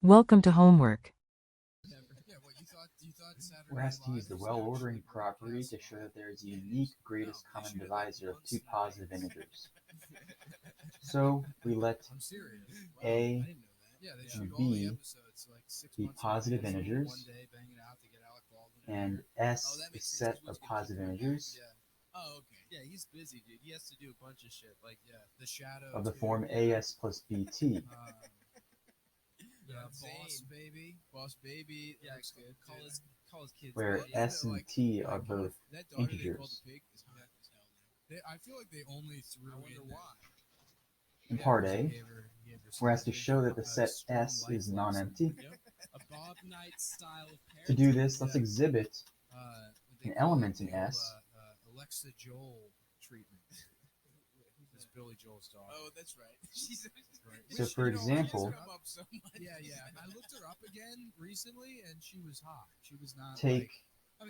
Welcome to homework. We're asked to use the well-ordering property to show that there is a unique greatest common divisor of two positive integers. So we let A and B be positive integers, and S is set of positive integers of the form AS plus BT. Where S and T are both integers. In part A, we're asked to show that the set S is non-empty. To do this, let's exhibit an element in S. Oh, that's right. So, for example, I looked her up again recently, and she was hot. She was not take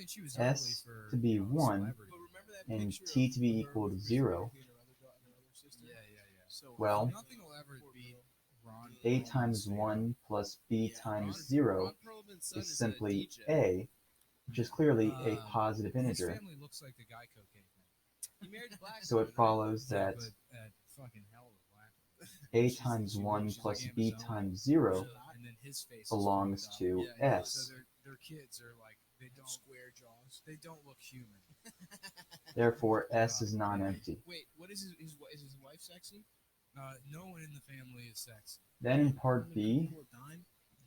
she was S to be 1 and T to be equal to 0. Well, A times 1 plus B times 0 is simply A, which is clearly a positive integer. So it follows that A times 1 plus B times 0 belongs to S. Their kids are like, they don't square jaws. They don't look human. Therefore, S is non-empty. Wait, what is his wife sexy? No one in the family is sexy. Then in part B,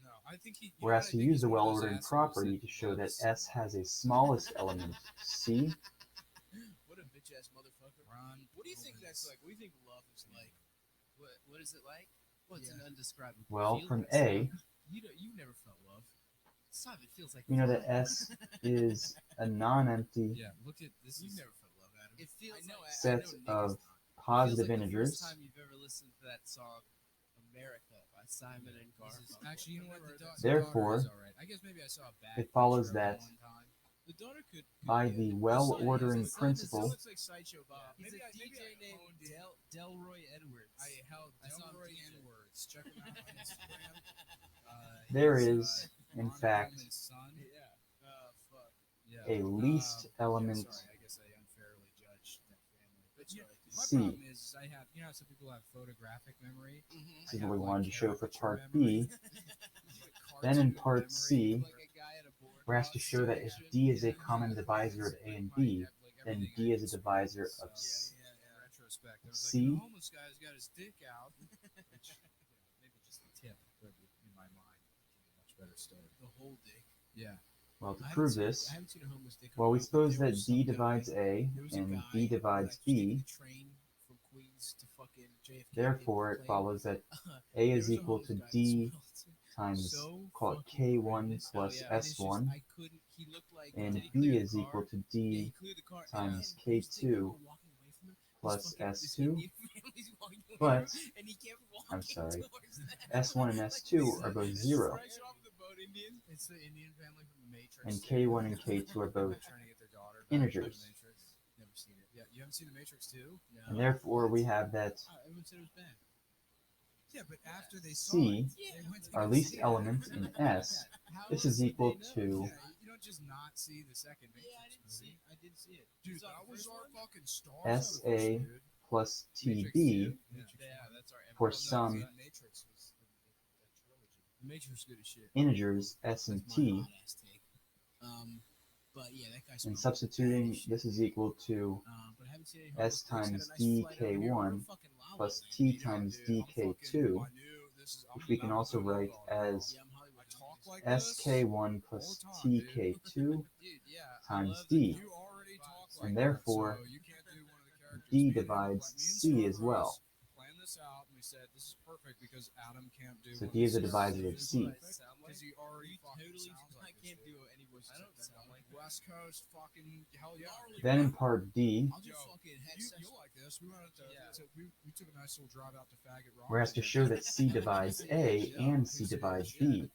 No, I think we're asked to use the well-ordering property to show that S has a smallest element, C. What a bitch-ass motherfucker. Ron, what do you think that's like? What do you think love is like? What is it like? What's an undescribable Well, feeling? from A, You've never felt love. Stop, it feels like we know that S is a non-empty look at this. You've never felt love, Adam. It feels set of positive integers. The first time you've ever listened to that song, America by Simon and Garfunkel. Actually, you know what? Therefore, I guess maybe I saw a bad it follows that the daughter could by the well-ordering principle, looks like Sideshow Bob. He's a DJ named Delroy Edwards. I saw Delroy Edwards. Check him out on Instagram. there is, in fact, a least element I guess I unfairly judged that family. But my C. problem is I have, some people have photographic memory. This is what we wanted to show for part B. Then in part C, we're asked to show that if D is a common divisor of A and B, then D is a divisor of C. The homeless guy's got his dick out, which maybe just the tip, but in my mind, became a much better story. The whole dick. Yeah. Well, to prove this, I haven't seen a homeless dick. well, we suppose that D divides A and B divides B. Therefore, it follows that A is equal to D times, call it K1 plus S1, and B is equal to D times K2 plus S2, but, I'm sorry, S1 and S2 are both 0, and K1 and K2 are both integers, You haven't seen The Matrix 2? No. and therefore we have that Everyone said it was bad. Yeah, but after they saw C, it, our least element in S, this is equal to you don't just not see the second Matrix movie. I did see it. Dude, that was our fucking star. SA plus TB for some integers S and T, and substituting this is equal to S times dk1 plus T times dk2, which we can also write as sk1 plus tk2 times D, and therefore D divides C as well. So D is a divisor of C. Then in part D, we're asked to show that C divides A and C divides B.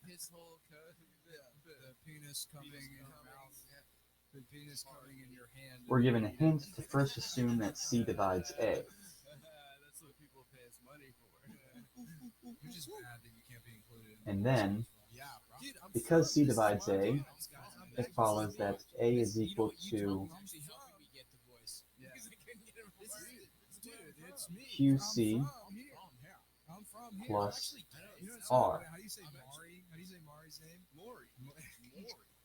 We're given a hint to first assume that C divides A. That's what people pay us money for. Which is bad that you can't be included in And then, Yeah, bro. Dude, I'm because from C this divides small A, town, guys. I'm it follows that A is equal to Obviously helping me get the voice. Yeah. Because I couldn't get it before. Dude, it's me. QC I'm from here. plus You know, R. how do you say Mari? How do you say Mari's name? Maury.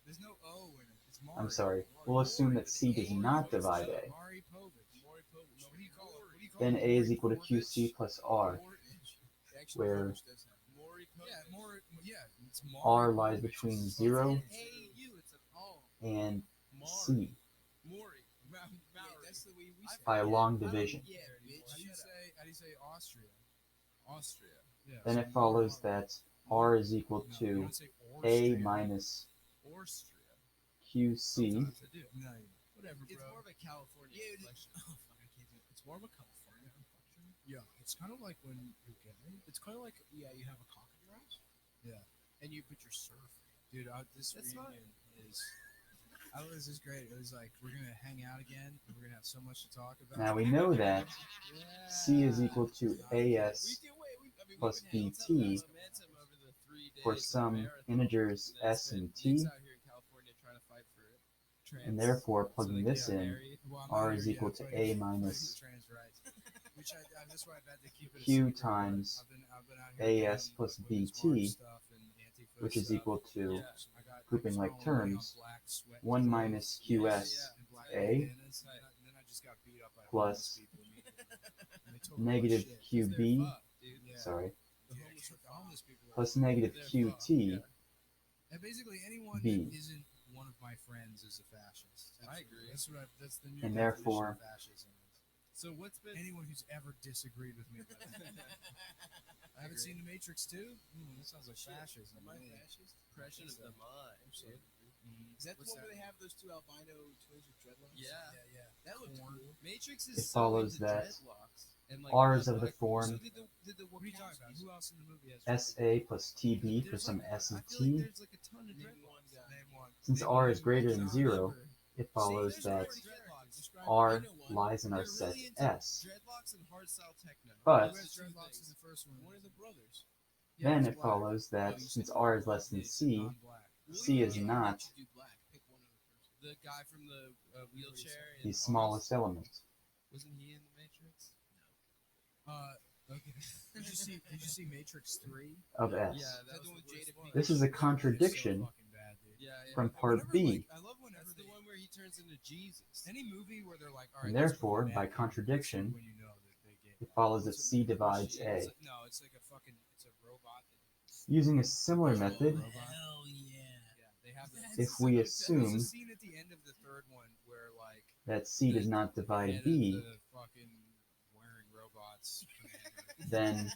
There's no O in it. It's Mari. I'm sorry, we'll assume that C does not divide A. Mari Povich. Maury Povich. No, what do you call it? What do you call Then it? A is equal to QC plus R, where it's Maury R lies Povich. between It's 0 an A-U. It's an O. and C Maury. That's the way we say it. by long division. Yeah, bitch. How do you say Austria? Austria. Yeah. Then so it follows that R is equal you to don't say A Austria. minus Austria. QC Sometimes I do. No, whatever, bro. It's more of a California inflection. Oh, fuck, I can't do it. It's more of a California inflection. Yeah, it's kind of like when you're gay. It's kind of like, yeah, you have a cock in your ass. Yeah. And you put your surf. Dude, this reunion is... this is great. It was like, we're going to hang out again, and we're going to have so much to talk about. Now we know that C is equal to AS plus BT for some integers S and T, and therefore plugging this in, R is equal to A minus Q times AS plus BT, which is equal to, grouping like terms, 1 minus QS A plus negative QB, sorry, plus negative QT And basically, anyone B. that isn't one of my friends is a fascist. I agree. That's the new And definition therefore- of fascism. So what's been anyone who's ever disagreed with me? About I haven't seen The Matrix 2. That sounds like fascism. Am I fascist? Oppression of the mind. Absolutely. Is that the one where they have those two albino twins with dreadlocks? Yeah. That looked cool. Matrix is It follows that and like R is of the form what are you talking about? Who else in the movie has SA plus TB for some S and T. there's like a ton of dreadlocks. Name one. Since R is greater than 0, it follows that R lies in our set S. Dreadlocks and hardstyle techno. But Who has dreadlocks in the first one? One of the brothers. then it follows that since R is less than C, C is not The guy from the wheelchair. the smallest element. Wasn't he in the Matrix? No. Okay. Did you see Matrix 3? Of S. Yeah, that was with Jada Pinkett. This is a contradiction from part B, I love whenever that's the one where he turns into Jesus. Any movie where they're like, all right, and therefore, by contradiction, when you know that they get it follows that C divides A. no, it's like it's a robot. Using a similar method, Hell yeah. They have if we there's assume a scene at the end of the third one where like that C does not divide head of B, the fucking wearing robots commander, then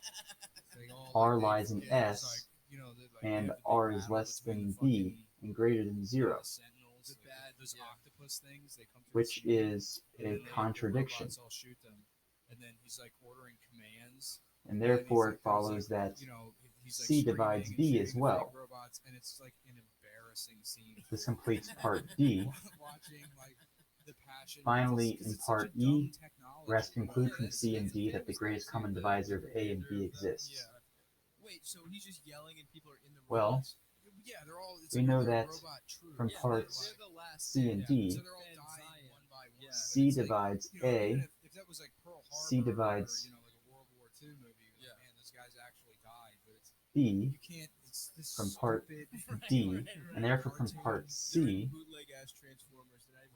they all, R like, lies in it's S, like, you know, and they have the big R is battle less between than the B fucking, and greater than 0, Sentinels, the bad, those octopus things, they come to the which city, is and a then, like, the contradiction. robots all shoot them, and then he's like ordering commands, And then he's, therefore, like, it follows that you know, he's, like, C divides screaming and B shooting as the well. fake robots, and it's like an embarrassing scene. This completes part D. Watching like the passion. Finally, 'cause in it's such part a E, dumb technology. rest conclude from that's- C and that's D the that the famous greatest scene, common the divisor of A and commander B of exists. Yeah. Wait, so he's just yelling and people are in the Well, robots? Yeah, they're all. It's we like know a that robot troops. from Yeah, parts they're the last C and D, So they're all dying one by one. But C it's like, divides you know, A, even if that was like Pearl Harbor, C divides or, you know, like a World War II movie. Man, those guys actually died, but it's B you can't. It's this from part stupid, D, and therefore from part C, bootleg ass Transformers that I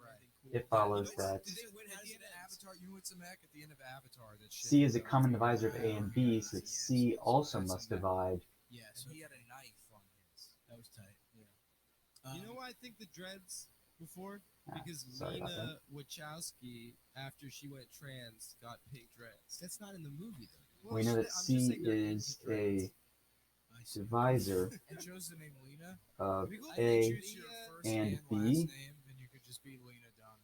cool. it follows You know that at the end of Avatar, you know what's a mech? At the end of Avatar, that shit. C is a common divisor of A and B, so that C also that's must a mech. divide. Yeah, so he had a knife on his. That was tight. Yeah. You know why I think the dreads before? Because sorry about Lena Wachowski, after she went trans, got pink dreads. That's not in the movie though. We know that C is a divisor I chose the name Lena. of It'd be cool if A you choose your first and and B. last name, and you could just be Lena Dunham.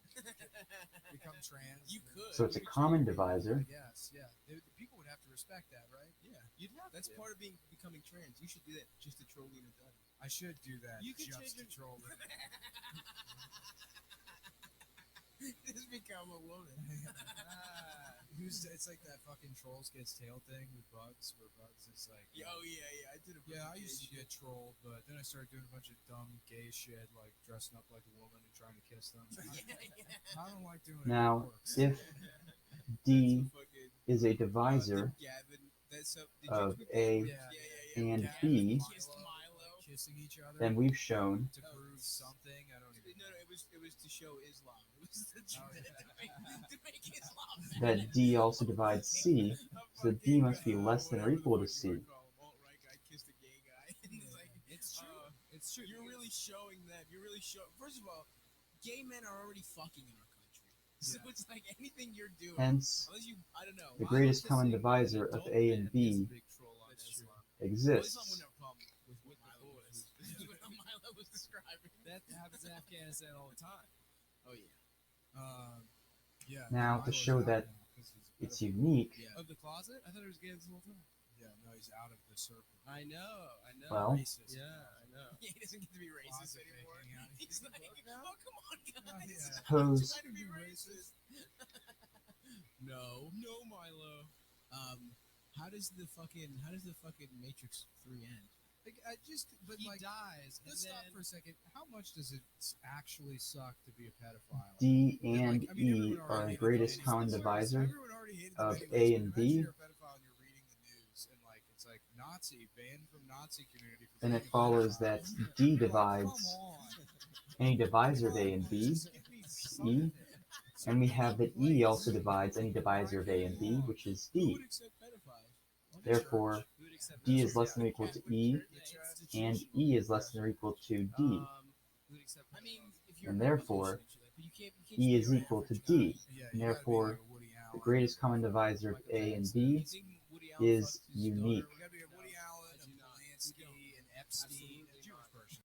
Become trans. You could. So it's a common divisor. Yes, yeah. The people would have to respect that, right? Yeah. You'd have That's to. part of becoming trans. You should do that just to troll Lena Dunham. I should do that. You could just change to your- troll her. Just become a woman. It's like that fucking trolls gets tail thing with Bugs, where Bugs is like, Oh yeah, I did. I used to get trolled, but then I started doing a bunch of dumb gay shit, like dressing up like a woman and trying to kiss them. I don't like doing it. Now, if D is a divisor of A and B, Kissing each other then we've shown to prove something. I don't even. No, it was to show Islam. It was to make Islam. that D also divides C, so that D must be less than or equal to C. Alt-right guy kissed a gay guy. It's true. It's true. You're really showing them. You're really showing. First of all, gay men are already fucking in our country. So it's like anything you're doing. Hence, Unless you, I don't know. the greatest common divisor of A and B exists. Islam wouldn't have a problem with Milo was. What Milo was describing. That happens in Afghanistan all the time. Oh yeah. Yeah. Now, to show that it's unique, Of the closet? I thought it was gay this whole time. Yeah, no, he's out of the circle. I know. well, Racist. Yeah, I know. Yeah, he doesn't get to be racist Closet anymore. faking out. He's like, oh come on, guys. Yeah. suppose Try to be racist. No, Milo. How does the fucking Matrix 3 end? Like, but He like, dies. let's and stop then, for a second. How much does it actually suck to be a pedophile? D Like, and I mean, E everyone are already the hated greatest them common anyways. divisor Everyone already hated them of anyways, A but and eventually B. you're a pedophile and you're reading the news and like it's like Nazi banned from Nazi community. For Then being it a follows pedophile. that D You're like, divides come on. any divisor of A and B, Just give me something. and we have that E also divides any divisor of A and B, which is who D. would accept pedophiles? Therefore, Who would accept D pedophiles? is less than or equal to E, and E is less than or equal to D. Who would accept pedophiles? I mean, if you're And a therefore, revolutionary, but you can't E just is be your equal to average D. guy. Yeah, And you gotta be therefore, like a Woody the Allen. greatest common divisor of A and B You think Woody Allen is fucked his unique. daughter? We gotta be a Woody Allen, a I do not. Polanski, an Epstein, Absolutely a Jewish not. person.